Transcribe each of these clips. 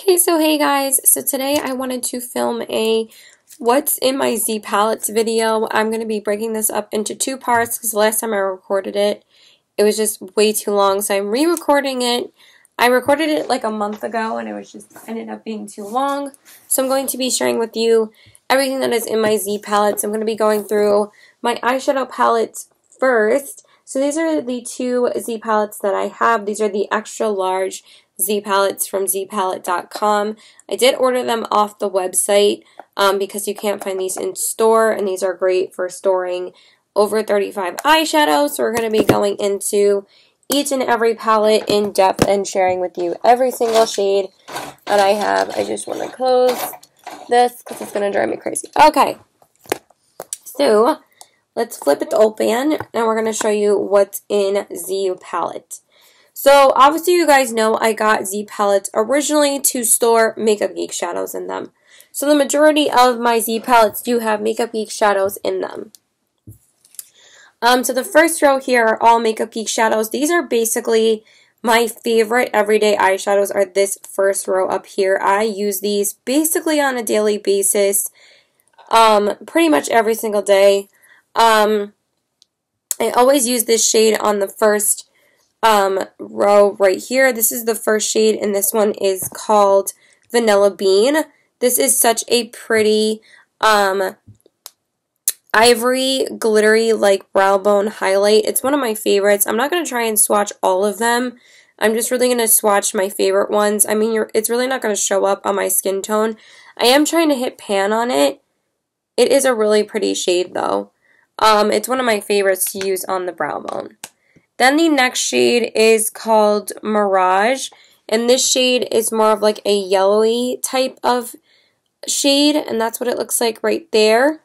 Okay, so hey guys, so today I wanted to film a what's in my Z palettes video. I'm going to be breaking this up into two parts because the last time I recorded it, it was just way too long, so I'm re-recording it. I recorded it like a month ago and it was just ended up being too long, so I'm going to be sharing with you everything that is in my Z palettes. I'm going to be going through my eyeshadow palettes first. So these are the two Z palettes that I have. These are the extra large Z palettes from zpalette.com. I did order them off the website because you can't find these in store, and these are great for storing over 35 eyeshadows. So we're going to be going into each and every palette in depth and sharing with you every single shade that I have. I just want to close this because it's going to drive me crazy. Okay, so let's flip it open and we're going to show you what's in Z palette. So obviously you guys know I got Z palettes originally to store Makeup Geek shadows in them. So the majority of my Z palettes do have Makeup Geek shadows in them. So the first row here are all Makeup Geek shadows. These are basically my favorite everyday eyeshadows are this first row up here. I use these basically on a daily basis, pretty much every single day. I always use this shade on the first row right here. This is the first shade, and this one is called Vanilla Bean. This is such a pretty ivory glittery like brow bone highlight. It's one of my favorites. I'm not going to try and swatch all of them. I'm just really going to swatch my favorite ones. I mean, it's really not going to show up on my skin tone. I am trying to hit pan on it. It is a really pretty shade though. It's one of my favorites to use on the brow bone. Then the next shade is called Mirage, and this shade is more of like a yellowy type of shade, and that's what it looks like right there.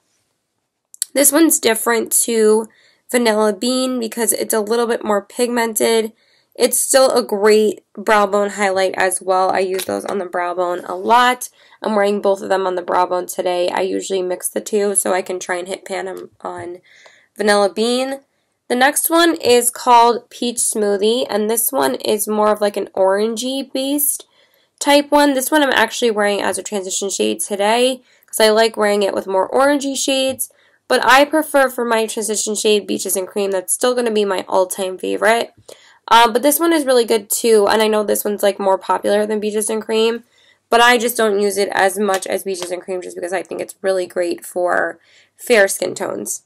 This one's different to Vanilla Bean because it's a little bit more pigmented. It's still a great brow bone highlight as well. I use those on the brow bone a lot. I'm wearing both of them on the brow bone today. I usually mix the two so I can try and hit pan on Vanilla Bean. The next one is called Peach Smoothie, and this one is more of like an orangey based type one. This one I'm actually wearing as a transition shade today because I like wearing it with more orangey shades, but I prefer for my transition shade Beaches and Cream. That's still going to be my all-time favorite. But this one is really good too, and I know this one's like more popular than Beaches and Cream, but I just don't use it as much as Beaches and Cream just because I think it's really great for fair skin tones.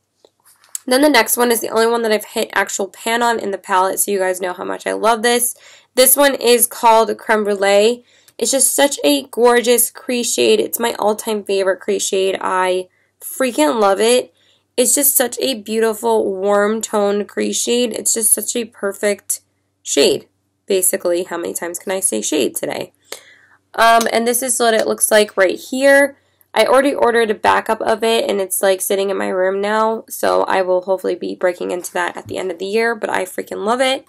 Then the next one is the only one that I've hit actual pan on in the palette, so you guys know how much I love this. This one is called Creme Brulee. It's just such a gorgeous crease shade. It's my all-time favorite crease shade. I freaking love it. It's just such a beautiful, warm toned crease shade. It's just such a perfect shade. Basically, how many times can I say shade today? And this is what it looks like right here. I already ordered a backup of it, and it's like sitting in my room now, so I will hopefully be breaking into that at the end of the year, but I freaking love it.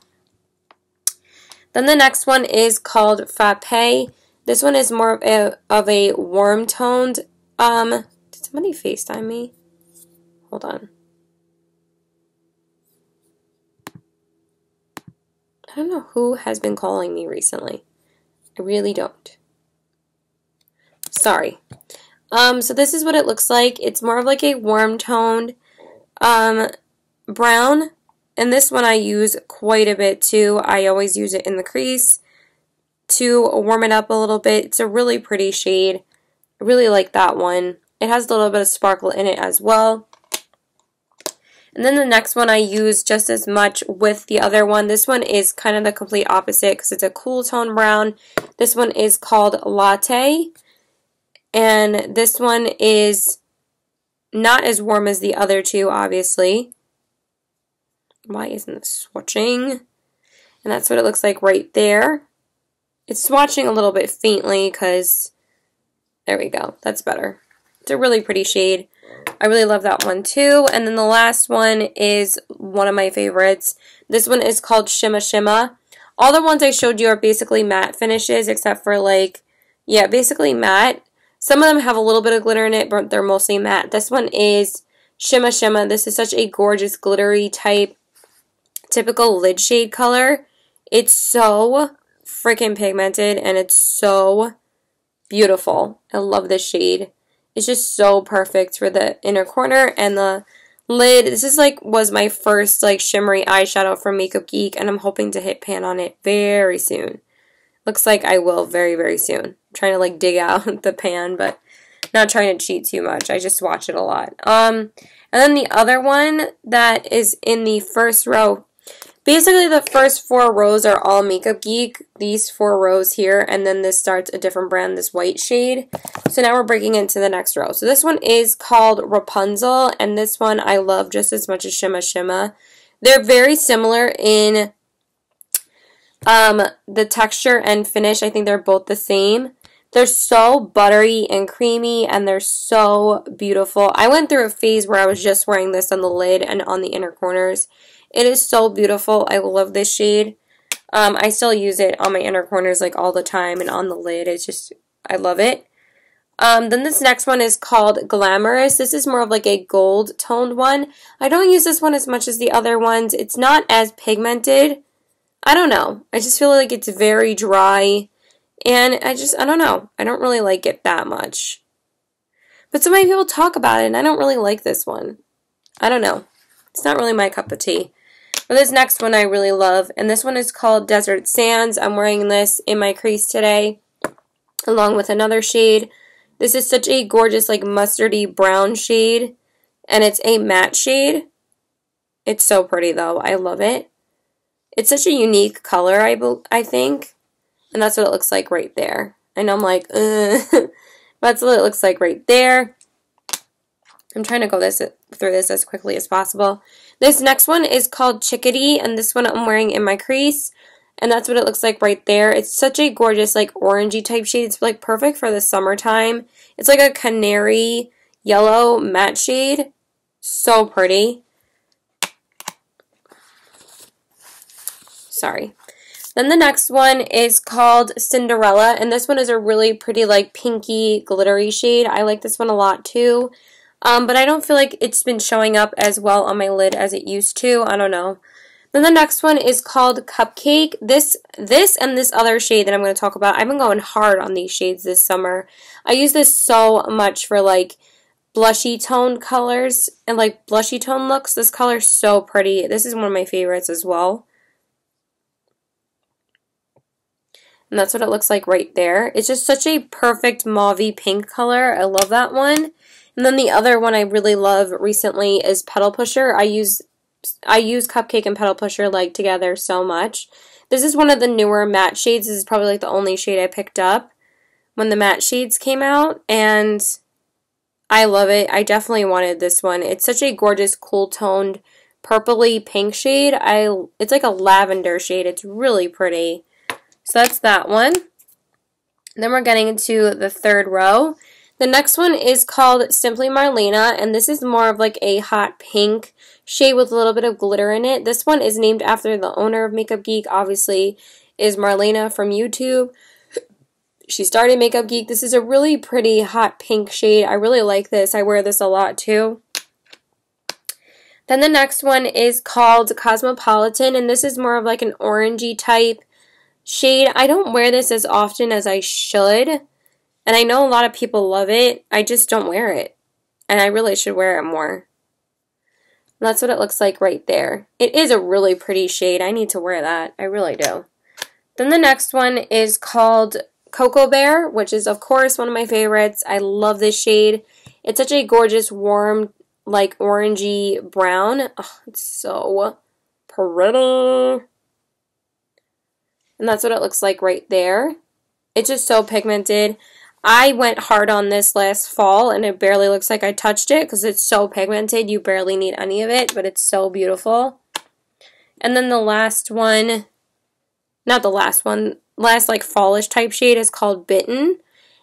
Then the next one is called Frappe. This one is more of a warm toned, did somebody FaceTime me? Hold on. I don't know who has been calling me recently. I really don't. Sorry. So this is what it looks like. It's more of like a warm toned brown, and this one I use quite a bit too. I always use it in the crease to warm it up a little bit. It's a really pretty shade. I really like that one. It has a little bit of sparkle in it as well. And then the next one I use just as much with the other one. This one is kind of the complete opposite because it's a cool tone brown. This one is called Latte. And this one is not as warm as the other two, obviously. Why isn't this swatching? And that's what it looks like right there. It's swatching a little bit faintly because, there we go, that's better. It's a really pretty shade. I really love that one too. And then the last one is one of my favorites. This one is called Shimma Shimma. All the ones I showed you are basically matte finishes except for like, yeah, basically matte. Some of them have a little bit of glitter in it, but they're mostly matte. This one is Shimma Shimma. This is such a gorgeous glittery type, typical lid shade color. It's so freaking pigmented, and it's so Beautiful. I love this shade. It's just so perfect for the inner corner and the lid. This is like, was my first like shimmery eyeshadow from Makeup Geek, and I'm hoping to hit pan on it very soon. Looks like I will very, very soon. I'm trying to like dig out the pan, but not trying to cheat too much. I just watch it a lot. And then the other one that is in the first row, basically the first 4 rows are all Makeup Geek, these 4 rows here, and then this starts a different brand, this white shade. So now we're breaking into the next row. So this one is called Rapunzel, and this one I love just as much as Shimma Shimma. They're very similar in the texture and finish. I think they're both the same. They're so buttery and creamy, and they're so beautiful. I went through a phase where I was just wearing this on the lid and on the inner corners. It is so beautiful. I love this shade. I still use it on my inner corners like all the time and on the lid. It's just, I love it. Then this next one is called Glamorous. This is more of like a gold toned one. I don't use this one as much as the other ones. It's not as pigmented. I don't know. I just feel like it's very dry. And I don't know. I don't really like it that much. But so many people talk about it, and I don't really like this one. I don't know. It's not really my cup of tea. But this next one I really love, and this one is called Desert Sands. I'm wearing this in my crease today, along with another shade. This is such a gorgeous, like, mustardy brown shade, and it's a matte shade. It's so pretty, though. I love it. It's such a unique color, I think. And that's what it looks like right there. I know I'm like, ugh. That's what it looks like right there. I'm trying to go through this as quickly as possible. This next one is called Chickadee, and this one I'm wearing in my crease. And that's what it looks like right there. It's such a gorgeous, like, orangey type shade. It's, like, perfect for the summertime. It's like a canary yellow matte shade. So pretty. Sorry. Then the next one is called Cinderella, and this one is a really pretty, like, pinky, glittery shade. I like this one a lot, too. But I don't feel like it's been showing up as well on my lid as it used to. I don't know. Then the next one is called Cupcake. This and this other shade that I'm going to talk about, I've been going hard on these shades this summer. I use this so much for, like, blushy toned colors and, like, blushy tone looks. This color is so pretty. This is one of my favorites as well. And that's what it looks like right there. It's just such a perfect mauvey pink color. I love that one. And then the other one I really love recently is Petal Pusher. I use Cupcake and Petal Pusher like together so much. This is one of the newer matte shades. This is probably like the only shade I picked up when the matte shades came out. And I love it. I definitely wanted this one. It's such a gorgeous cool toned purpley pink shade. It's like a lavender shade. It's really pretty. So that's that one. Then we're getting into the third row. The next one is called Simply Marlena, and this is more of like a hot pink shade with a little bit of glitter in it. This one is named after the owner of Makeup Geek, obviously, is Marlena from YouTube. She started Makeup Geek. This is a really pretty hot pink shade. I really like this. I wear this a lot too. Then the next one is called Cosmopolitan, and this is more of like an orangey type shade. I don't wear this as often as I should. And I know a lot of people love it. I just don't wear it. And I really should wear it more. And that's what it looks like right there. It is a really pretty shade. I need to wear that. I really do. Then the next one is called Cocoa Bear, which is, of course, one of my favorites. I love this shade. It's such a gorgeous, warm, like, orangey brown. Oh, it's so pretty. And that's what it looks like right there. It's just so pigmented. I went hard on this last fall, and it barely looks like I touched it because it's so pigmented. You barely need any of it, but it's so beautiful. And then the last one, not the last one, last like fallish type shade is called Bitten.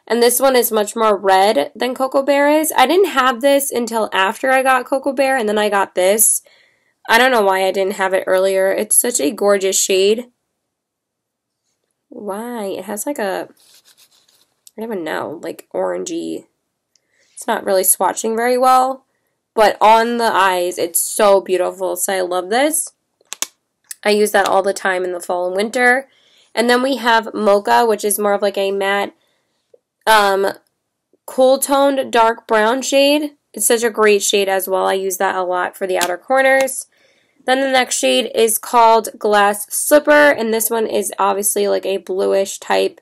And this one is much more red than Cocoa Bear is. I didn't have this until after I got Cocoa Bear, and then I got this. I don't know why I didn't have it earlier. It's such a gorgeous shade. Why? It has like a, I don't even know, like orangey. It's not really swatching very well, but on the eyes, it's so beautiful. So I love this. I use that all the time in the fall and winter. And then we have Mocha, which is more of like a matte Cool Toned Dark Brown shade. It's such a great shade as well. I use that a lot for the outer corners. Then the next shade is called Glass Slipper, and this one is obviously like a bluish type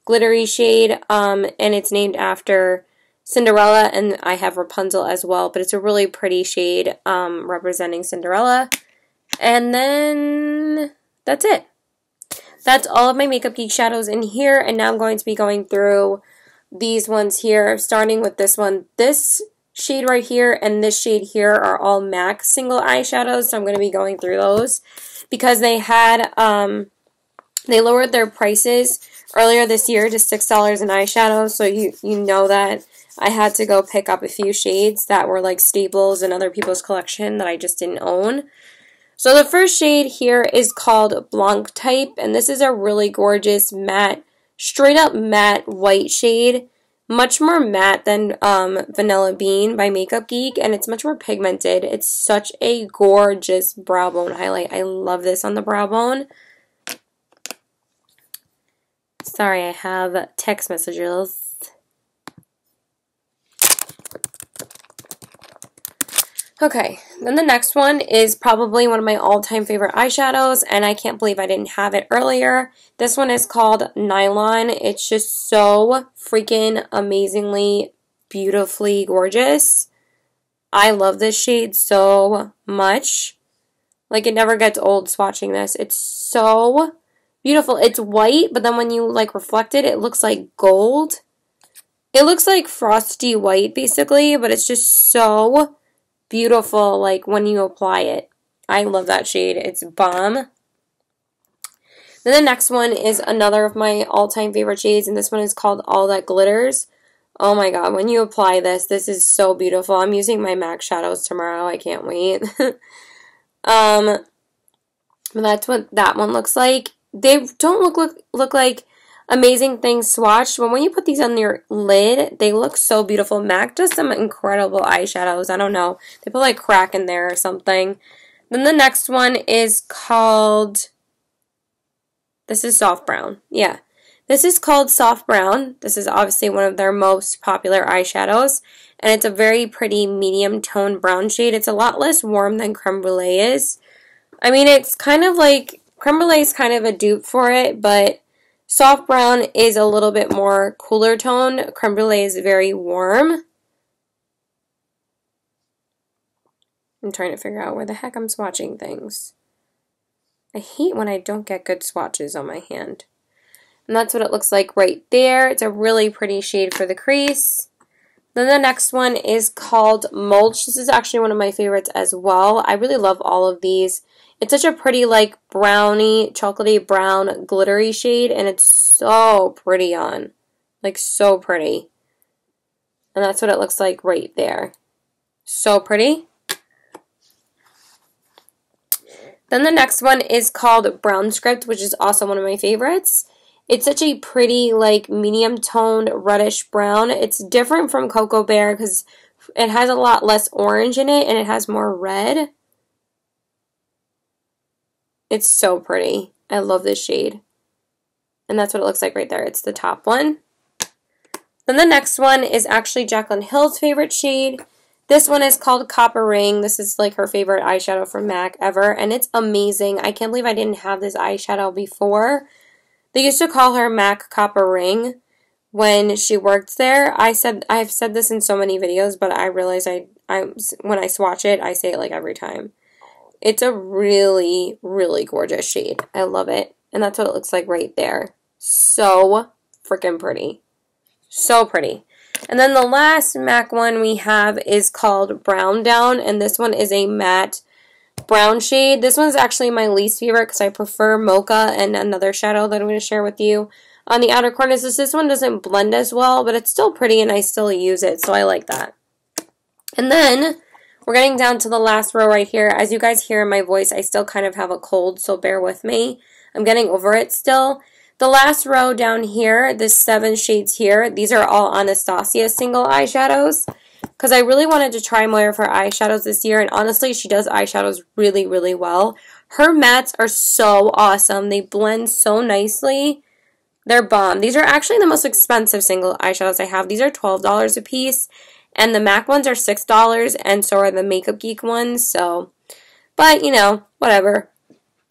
glittery shade, and it's named after Cinderella, and I have Rapunzel as well, but it's a really pretty shade representing Cinderella. And then that's it. That's all of my Makeup Geek shadows in here, and now I'm going to be going through these ones here, starting with this one. This shade right here and this shade here are all MAC single eyeshadows, so I'm going to be going through those because they had, they lowered their prices earlier this year to $6 an eyeshadow, so you know that I had to go pick up a few shades that were like staples in other people's collection that I just didn't own. So the first shade here is called Blanc Type, and this is a really gorgeous matte, straight up matte white shade. Much more matte than Vanilla Bean by Makeup Geek, and it's much more pigmented. It's such a gorgeous brow bone highlight. I love this on the brow bone. Sorry, I have text messages. Okay, then the next one is probably one of my all-time favorite eyeshadows, and I can't believe I didn't have it earlier. This one is called Nylon. It's just so freaking amazingly, beautifully gorgeous. I love this shade so much. Like, it never gets old swatching this. It's so beautiful. It's white, but then when you, like, reflect it, it looks like gold. It looks like frosty white, basically, but it's just so beautiful, like, when you apply it. I love that shade. It's bomb. Then the next one is another of my all-time favorite shades, and this one is called All That Glitters. Oh my god, when you apply this, this is so beautiful. I'm using my MAC shadows tomorrow. I can't wait. That's what that one looks like. They don't look like amazing things swatched, but when you put these on your lid, they look so beautiful. MAC does some incredible eyeshadows. I don't know. They put like crack in there or something. Then the next one is called, this is Soft Brown. Yeah. This is called Soft Brown. This is obviously one of their most popular eyeshadows, and it's a very pretty medium tone brown shade. It's a lot less warm than Creme Brulee is. I mean, it's kind of like, Creme Brulee is kind of a dupe for it, but Soft Brown is a little bit more cooler tone. Creme Brulee is very warm. I'm trying to figure out where the heck I'm swatching things. I hate when I don't get good swatches on my hand. And that's what it looks like right there. It's a really pretty shade for the crease. Then the next one is called Mulch. This is actually one of my favorites as well. I really love all of these. It's such a pretty, like, brownie, chocolatey brown, glittery shade, and it's so pretty on. Like, so pretty. And that's what it looks like right there. So pretty. Then the next one is called Brown Script, which is also one of my favorites. It's such a pretty, like, medium-toned reddish brown. It's different from Cocoa Bear because it has a lot less orange in it, and it has more red. It's so pretty. I love this shade. And that's what it looks like right there. It's the top one. Then the next one is actually Jaclyn Hill's favorite shade. This one is called Copper Ring. This is like her favorite eyeshadow from MAC ever. And it's amazing. I can't believe I didn't have this eyeshadow before. They used to call her MAC Copper Ring when she worked there. I've said this in so many videos, but I realize when I swatch it, I say it like every time. It's a really, really gorgeous shade. I love it. And that's what it looks like right there. So freaking pretty. So pretty. And then the last MAC one we have is called Brown Down. And this one is a matte brown shade. This one is actually my least favorite because I prefer Mocha and another shadow that I'm going to share with you on the outer corners. This one doesn't blend as well, but it's still pretty and I still use it. So I like that. And then we're getting down to the last row right here. As you guys hear in my voice, I still kind of have a cold, so bear with me. I'm getting over it still. The last row down here, the 7 shades here, these are all Anastasia single eyeshadows because I really wanted to try more of her eyeshadows this year, and honestly, she does eyeshadows really, really well. Her mattes are so awesome. They blend so nicely. They're bomb. These are actually the most expensive single eyeshadows I have. These are $12 a piece, and the MAC ones are $6, and so are the Makeup Geek ones, so, but, you know, whatever.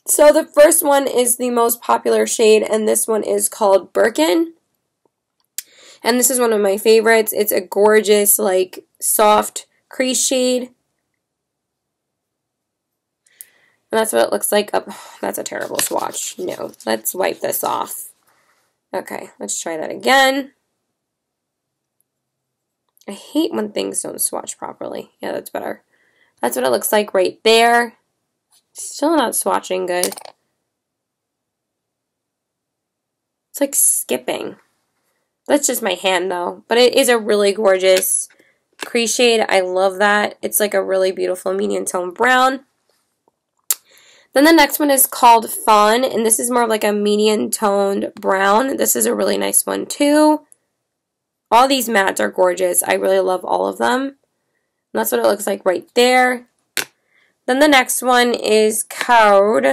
So the first one is the most popular shade, and this one is called Birkin. And this is one of my favorites. It's a gorgeous, like, soft crease shade. And that's what it looks like. Oh, that's a terrible swatch. No, let's wipe this off. Okay, let's try that again. I hate when things don't swatch properly. Yeah, that's better. That's what it looks like right there. Still not swatching good. It's like skipping. That's just my hand though. But it is a really gorgeous crease shade. I love that. It's like a really beautiful medium tone brown. Then the next one is called Fawn, and this is more of like a medium toned brown. This is a really nice one too. All these mattes are gorgeous. I really love all of them. And that's what it looks like right there. Then the next one is called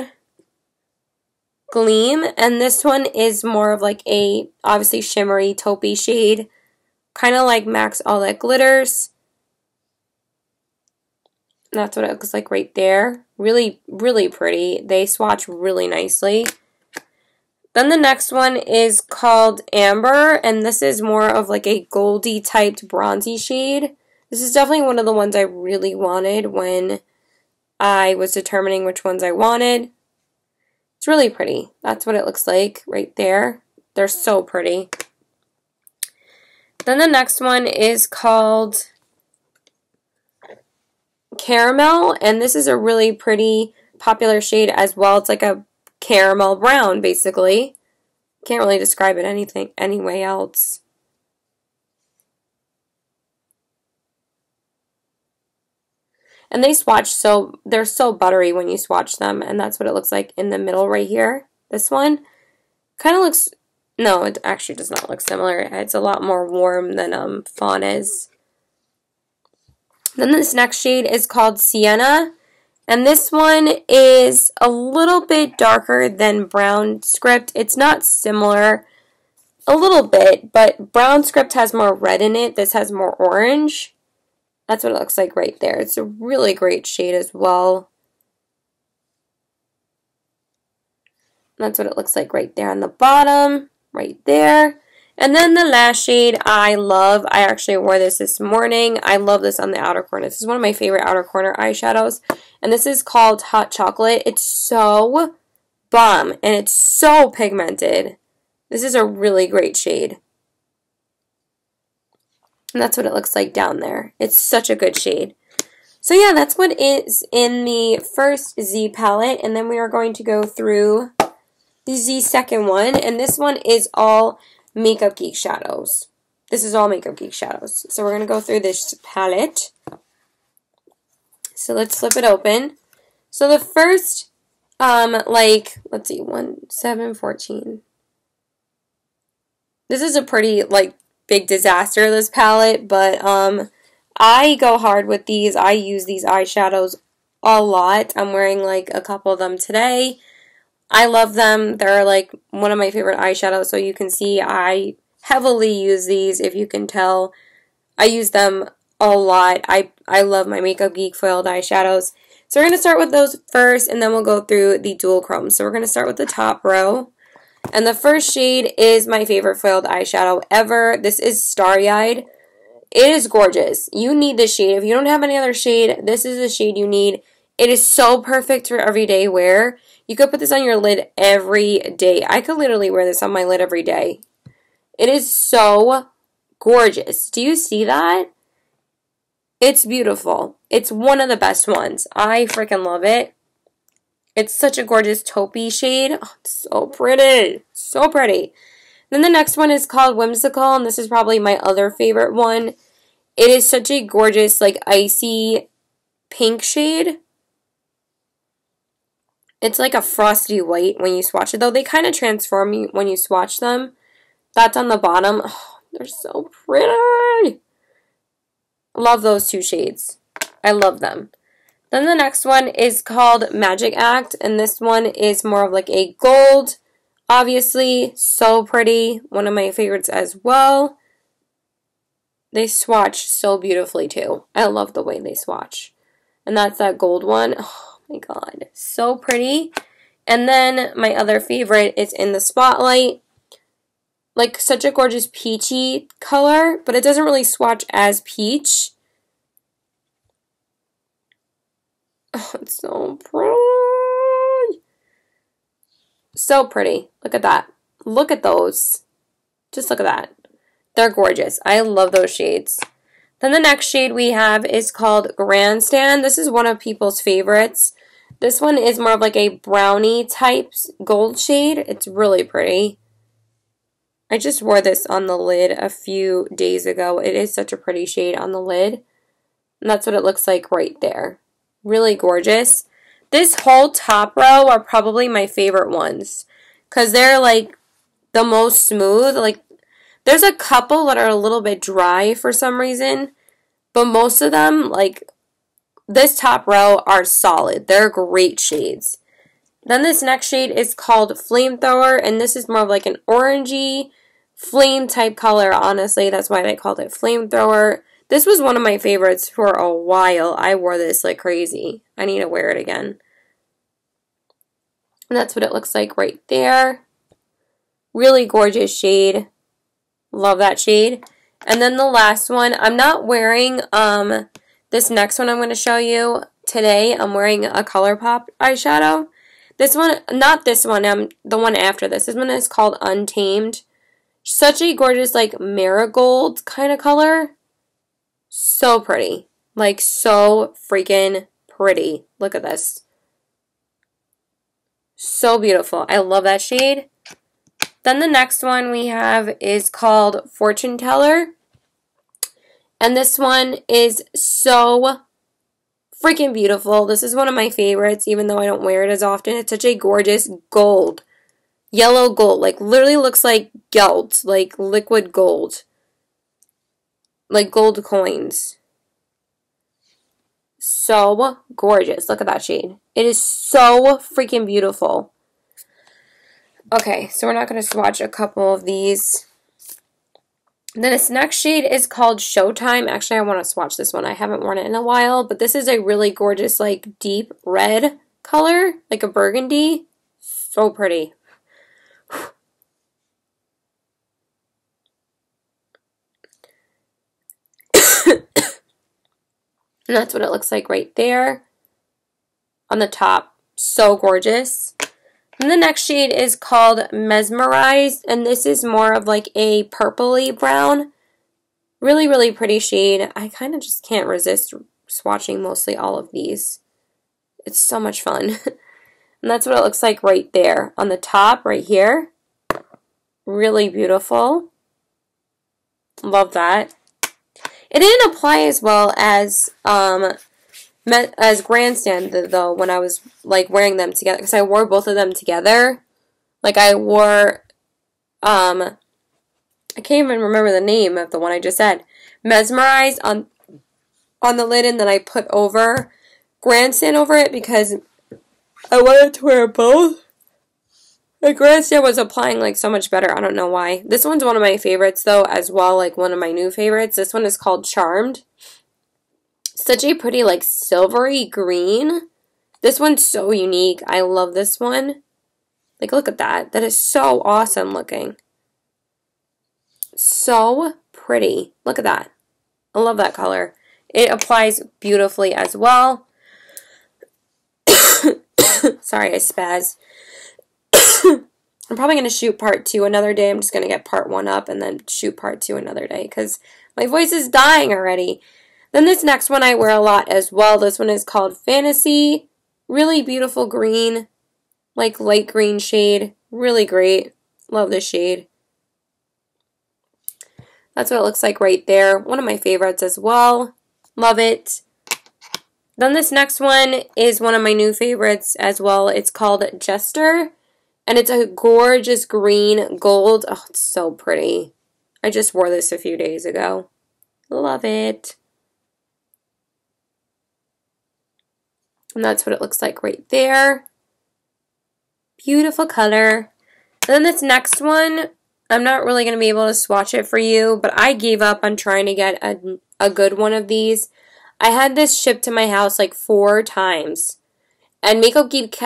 Gleam, and this one is more of like a obviously shimmery taupey shade, kind of like MAC's All That Glitters. And that's what it looks like right there. Really, really pretty. They swatch really nicely. Then the next one is called Amber, and this is more of like a goldy typed bronzy shade. This is definitely one of the ones I really wanted when I was determining which ones I wanted. It's really pretty. That's what it looks like right there. They're so pretty. Then the next one is called Caramel, and this is a really pretty popular shade as well. It's like a caramel brown, basically. Can't really describe it any way else. And they swatch they're so buttery when you swatch them, and that's what it looks like in the middle right here. This one kind of looks, no, it actually does not look similar. It's a lot more warm than Fawn is. Then this next shade is called Sienna, and this one is a little bit darker than Brown Script. It's not similar, a little bit, but Brown Script has more red in it. This has more orange. That's what it looks like right there. It's a really great shade as well. That's what it looks like right there on the bottom, right there. And then the last shade I love, I actually wore this morning. I love this on the outer corner. This is one of my favorite outer corner eyeshadows. And this is called Hot Chocolate. It's so bomb, and it's so pigmented. This is a really great shade. And that's what it looks like down there. It's such a good shade. So yeah, that's what is in the first Z palette. And then we are going to go through the Z second one. And this one is all Makeup Geek shadows. This is all Makeup Geek shadows. So we're going to go through this palette. So let's flip it open. So the first, let's see, 1, 7, 14. This is a pretty, big disaster, this palette, but I go hard with these. I use these eyeshadows a lot. I'm wearing a couple of them today. I love them. They're one of my favorite eyeshadows, so you can see I heavily use these, if you can tell. I use them a lot. I love my Makeup Geek foiled eyeshadows. So we're going to start with those first, and then we'll go through the dual chrome. So we're going to start with the top row. And the first shade is my favorite foiled eyeshadow ever. This is Starry Eyed. It is gorgeous. You need this shade. If you don't have any other shade, this is the shade you need. It is so perfect for everyday wear. You could put this on your lid every day. I could literally wear this on my lid every day. It is so gorgeous. Do you see that? It's beautiful. It's one of the best ones. I freaking love it. It's such a gorgeous taupey shade. Oh, it's so pretty. So pretty. Then the next one is called Whimsical, and this is probably my other favorite one. It is such a gorgeous, icy pink shade. It's like a frosty white when you swatch it, though. They kind of transform when you swatch them. That's on the bottom. Oh, they're so pretty. Love those two shades. I love them. Then the next one is called Magic Act, and this one is more of a gold Obviously, so pretty. One of my favorites as well. They swatch so beautifully too. I love the way they swatch. And that's that gold one. Oh my god. So pretty. And then my other favorite is in the Spotlight. Like such a gorgeous peachy color, but it doesn't really swatch as peach. Oh, it's so pretty. So pretty. Look at that. Look at those. Just look at that. They're gorgeous. I love those shades. Then the next shade we have is called Grandstand. This is one of people's favorites. This one is more of like a brownie type gold shade. It's really pretty. I just wore this on the lid a few days ago. It is such a pretty shade on the lid. And that's what it looks like right there. Really gorgeous. This whole top row are probably my favorite ones. Because they're like the most smooth. Like there's a couple that are a little bit dry for some reason. But most of them, like this top row, are solid. They're great shades. Then this next shade is called Flamethrower. And this is more of like an orangey flame type color, honestly. That's why they called it Flamethrower. This was one of my favorites for a while. I wore this like crazy. I need to wear it again. And that's what it looks like right there. Really gorgeous shade. Love that shade. And then the last one, I'm not wearing this next one I'm going to show you today. I'm wearing a Colourpop eyeshadow. This one, not this one, the one after this. This one is called Untamed. Such a gorgeous, like, marigold kind of color. So pretty. Like, so freaking pretty. Look at this. So beautiful. I love that shade. Then the next one we have is called Fortune Teller. And this one is so freaking beautiful. This is one of my favorites, even though I don't wear it as often. It's such a gorgeous gold. Yellow gold. Like, literally looks like gelt. Like, liquid gold. Like, gold coins. So gorgeous. Look at that shade. It is so freaking beautiful. Okay, so we're not going to swatch a couple of these. Then this next shade is called Showtime. Actually, I want to swatch this one. I haven't worn it in a while, but this is a really gorgeous, like, deep red color, like a burgundy. So pretty. And that's what it looks like right there on the top. So gorgeous. And the next shade is called Mesmerized, and this is more of like a purpley brown. Really, really pretty shade. I kind of just can't resist swatching mostly all of these. It's so much fun. And that's what it looks like right there on the top, right here. Really beautiful. Love that. It didn't apply as well as Grandstand though when I was like wearing them together, because I wore both of them together. Like I wore I can't even remember the name of the one I just said. Mesmerized on the lid, and then I put over Grandstand over it because I wanted to wear both. And Grandstand was applying like so much better. I don't know why. This one's one of my favorites though as well, like one of my new favorites. This one is called Charmed. Such a pretty like silvery green. This one's so unique. I love this one. Like look at that. That is so awesome looking. So pretty. Look at that. I love that color. It applies beautifully as well. Sorry, I spaz. I'm probably going to shoot part 2 another day. I'm just going to get part 1 up and then shoot part 2 another day because my voice is dying already. Then this next one I wear a lot as well. This one is called Fantasy. Really beautiful green. Like light green shade. Really great. Love this shade. That's what it looks like right there. One of my favorites as well. Love it. Then this next one is one of my new favorites as well. It's called Jester. And it's a gorgeous green gold. Oh, it's so pretty. I just wore this a few days ago. Love it. And that's what it looks like right there. Beautiful color. then this next one, I'm not really going to be able to swatch it for you, but I gave up on trying to get a good one of these. I had this shipped to my house like 4 times. And Makeup Geek,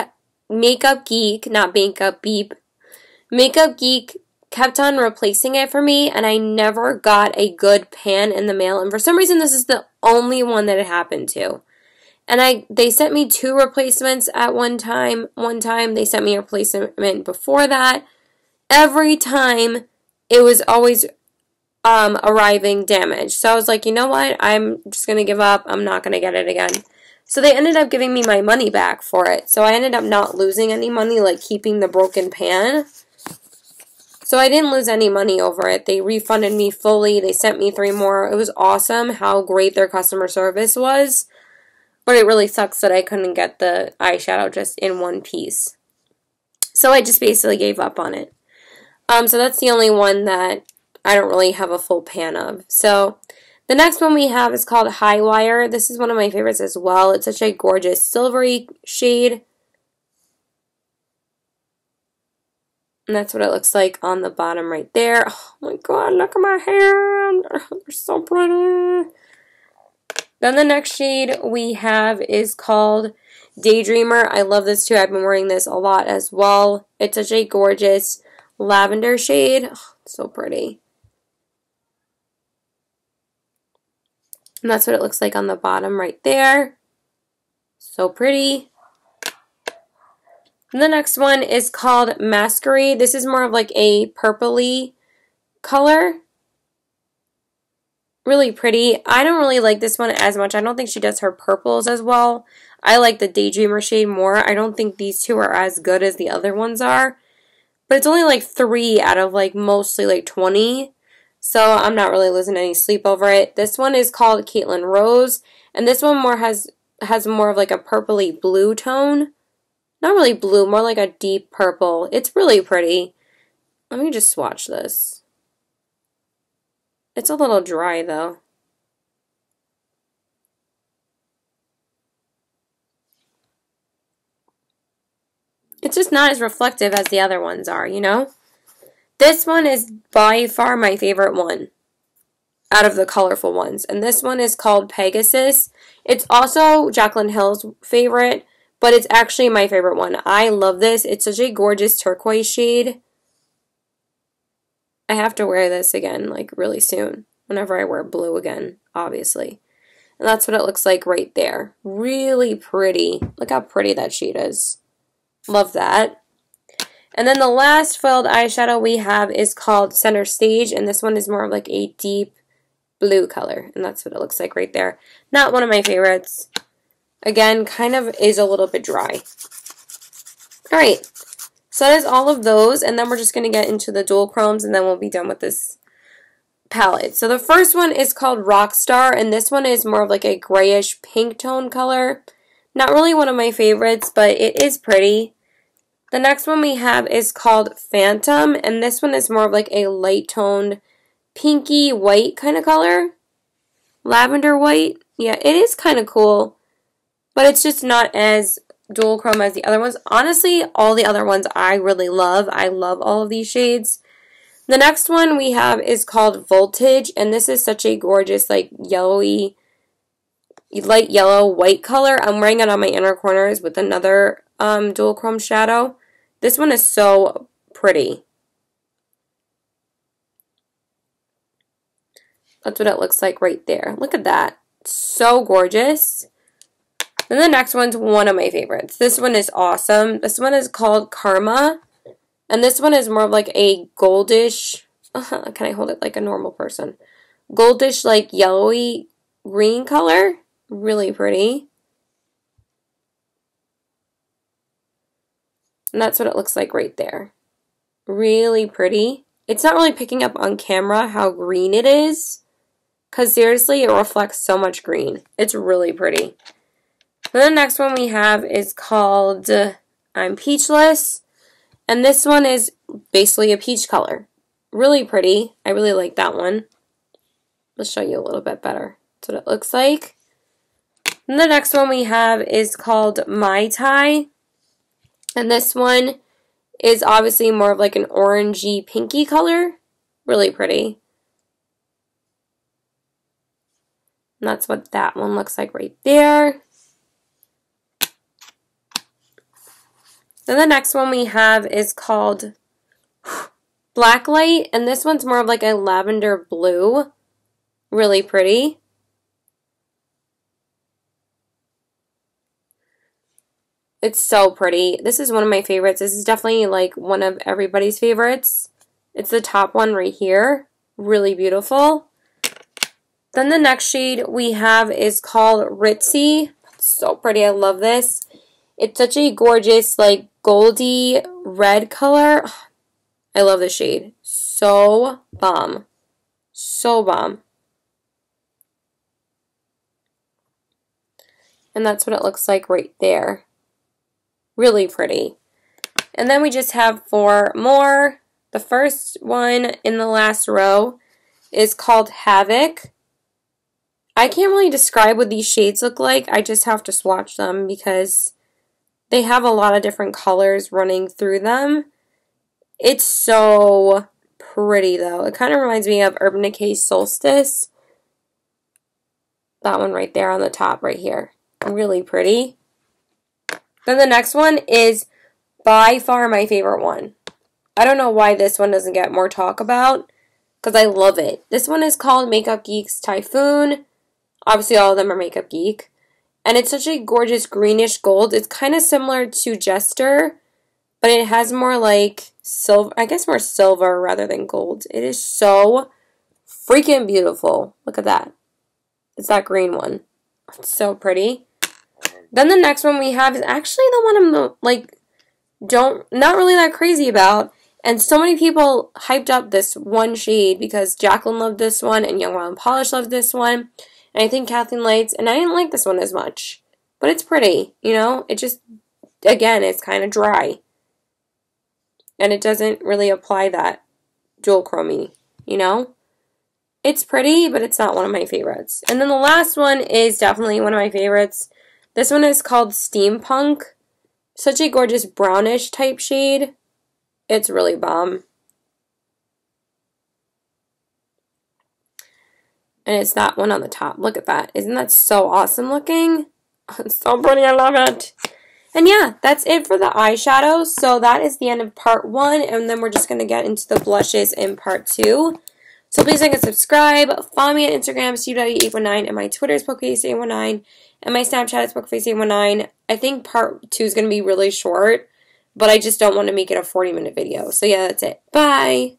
kept on replacing it for me, and I never got a good pan in the mail. And for some reason, this is the only one that it happened to. And they sent me 2 replacements at one time. One time, they sent me a replacement before that. Every time, it was always arriving damaged. So I was like, you know what? I'm just going to give up. I'm not going to get it again. So they ended up giving me my money back for it. So I ended up not losing any money, like keeping the broken pan. So I didn't lose any money over it. They refunded me fully. They sent me 3 more. It was awesome how great their customer service was. But it really sucks that I couldn't get the eyeshadow just in one piece. So I just basically gave up on it. So that's the only one that I don't really have a full pan of. So the next one we have is called High Wire. This is one of my favorites as well. It's such a gorgeous silvery shade. And that's what it looks like on the bottom right there. Oh my god, look at my hand. They're so pretty. Then the next shade we have is called Daydreamer. I love this too. I've been wearing this a lot as well. It's such a gorgeous lavender shade. Oh, so pretty. And that's what it looks like on the bottom right there. So pretty. And the next one is called Masquerade. This is more of like a purpley color. Really pretty. I don't really like this one as much. I don't think she does her purples as well. I like the Daydreamer shade more. I don't think these two are as good as the other ones are. But it's only like 3 out of like mostly like 20. So I'm not really losing any sleep over it. This one is called Caitlin Rose. And this one has more of like a purpley blue tone. Not really blue, more like a deep purple. It's really pretty. Let me just swatch this. It's a little dry though. It's just not as reflective as the other ones are, you know? This one is by far my favorite one out of the colorful ones. And this one is called Pegasus. It's also Jaclyn Hill's favorite, but it's actually my favorite one. I love this. It's such a gorgeous turquoise shade. I have to wear this again, like, really soon. Whenever I wear blue again, obviously. And that's what it looks like right there. Really pretty. Look how pretty that shade is. Love that. And then the last foiled eyeshadow we have is called Center Stage. And this one is more of like a deep blue color. And that's what it looks like right there. Not one of my favorites. Again, kind of is a little bit dry. Alright. So that is all of those. And then we're just going to get into the dual chromes. And then we'll be done with this palette. So the first one is called Rockstar, and this one is more of like a grayish pink tone color. Not really one of my favorites, but it is pretty. The next one we have is called Phantom, and this one is more of like a light toned pinky white kind of color. Lavender white. Yeah, it is kind of cool, but it's just not as dual chrome as the other ones. Honestly, all the other ones I really love. I love all of these shades. The next one we have is called Voltage, and this is such a gorgeous, like, yellowy, light yellow, white color. I'm wearing it on my inner corners with another dual chrome shadow. This one is so pretty. That's what it looks like right there. Look at that. So gorgeous. Then the next one's one of my favorites. This one is awesome. This one is called Karma. And this one is more of like a goldish, can I hold it like a normal person? Goldish, like yellowy green color. Really pretty. And that's what it looks like right there. Really pretty. It's not really picking up on camera how green it is. Because seriously, it reflects so much green. It's really pretty. And the next one we have is called I'm Peachless. And this one is basically a peach color. Really pretty. I really like that one. Let's show you a little bit better. That's what it looks like. And the next one we have is called Mai Tai. And this one is obviously more of like an orangey pinky color. Really pretty. And that's what that one looks like right there. Then the next one we have is called Blacklight, and this one's more of like a lavender blue. Really pretty. It's so pretty. This is one of my favorites. This is definitely like one of everybody's favorites. It's the top one right here. Really beautiful. Then the next shade we have is called Ritzy. It's so pretty. I love this. It's such a gorgeous like goldy red color. I love this shade. So bomb. So bomb. And that's what it looks like right there. Really pretty. And then we just have 4 more. The first one in the last row is called Havoc. I can't really describe what these shades look like. I just have to swatch them because they have a lot of different colors running through them. It's so pretty though. It kind of reminds me of Urban Decay Solstice. That one right there on the top right here. Really pretty. Then the next one is by far my favorite one. I don't know why this one doesn't get more talk about because I love it. This one is called Makeup Geek's Typhoon. Obviously all of them are Makeup Geek. And it's such a gorgeous greenish gold. It's kind of similar to Jester, but it has more like silver, I guess more silver rather than gold. It is so freaking beautiful. Look at that. It's that green one. It's so pretty. Then the next one we have is actually the one I'm like not really that crazy about. And so many people hyped up this one shade because Jaclyn loved this one and Young Wild and Polish loved this one. And I think Kathleen likes, and I didn't like this one as much. But it's pretty, you know? It just, again, it's kind of dry. And it doesn't really apply that dual chromie, you know? It's pretty, but it's not one of my favorites. And then the last one is definitely one of my favorites. This one is called Steampunk. Such a gorgeous brownish type shade. It's really bomb. And it's that one on the top. Look at that. Isn't that so awesome looking? It's so pretty. I love it. And yeah, that's it for the eyeshadows. So that is the end of part 1. And then we're just going to get into the blushes in part 2. So please like and subscribe. Follow me on Instagram, steve.819, and my Twitter is pokeface819, and my Snapchat is pokeface819. I think part 2 is going to be really short, but I just don't want to make it a 40-minute video. So yeah, that's it. Bye!